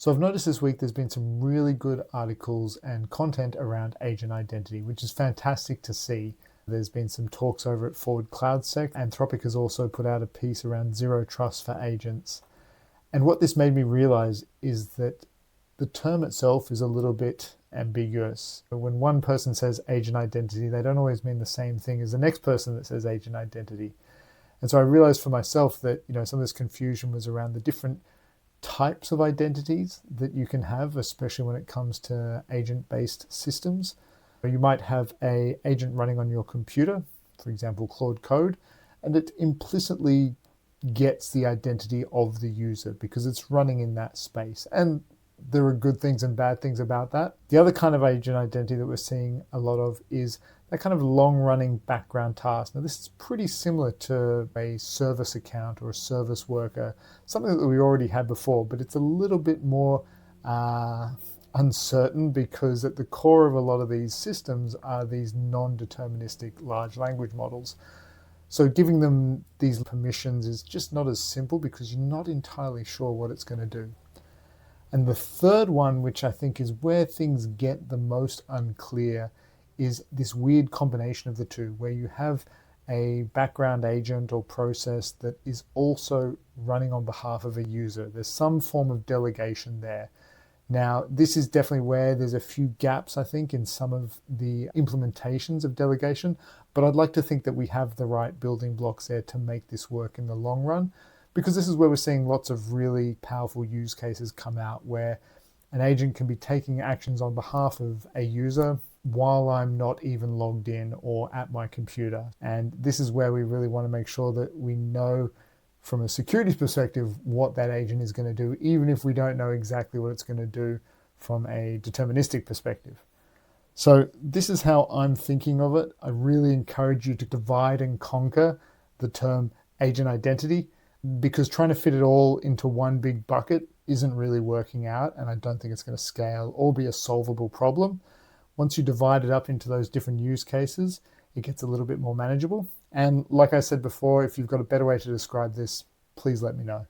So I've noticed this week there's been some really good articles and content around agent identity, which is fantastic to see. There's been some talks over at Forward CloudSec. Anthropic has also put out a piece around zero trust for agents. And what this made me realize is that the term itself is a little bit ambiguous. When one person says agent identity, they don't always mean the same thing as the next person that says agent identity. And so I realized for myself that, some of this confusion was around the different types of identities that you can have, especially when it comes to agent-based systems. You might have an agent running on your computer, for example, Claude Code, and it implicitly gets the identity of the user because it's running in that space. And there are good things and bad things about that. The other kind of agent identity that we're seeing a lot of is that kind of long-running background task. Now, this is pretty similar to a service account or a service worker, something that we already had before, but it's a little bit more uncertain because at the core of a lot of these systems are these non-deterministic large language models. So giving them these permissions is just not as simple because you're not entirely sure what it's going to do. And the third one, which I think is where things get the most unclear, is this weird combination of the two, where you have a background agent or process that is also running on behalf of a user. There's some form of delegation there. Now, this is definitely where there's a few gaps, I think, in some of the implementations of delegation, but I'd like to think that we have the right building blocks there to make this work in the long run, because this is where we're seeing lots of really powerful use cases come out where an agent can be taking actions on behalf of a user while I'm not even logged in or at my computer. And this is where we really want to make sure that we know from a security perspective what that agent is going to do, even if we don't know exactly what it's going to do from a deterministic perspective. So this is how I'm thinking of it. I really encourage you to divide and conquer the term agent identity, because trying to fit it all into one big bucket isn't really working out, and I don't think it's going to scale or be a solvable problem. Once you divide it up into those different use cases, it gets a little bit more manageable. And like I said before, if you've got a better way to describe this, please let me know.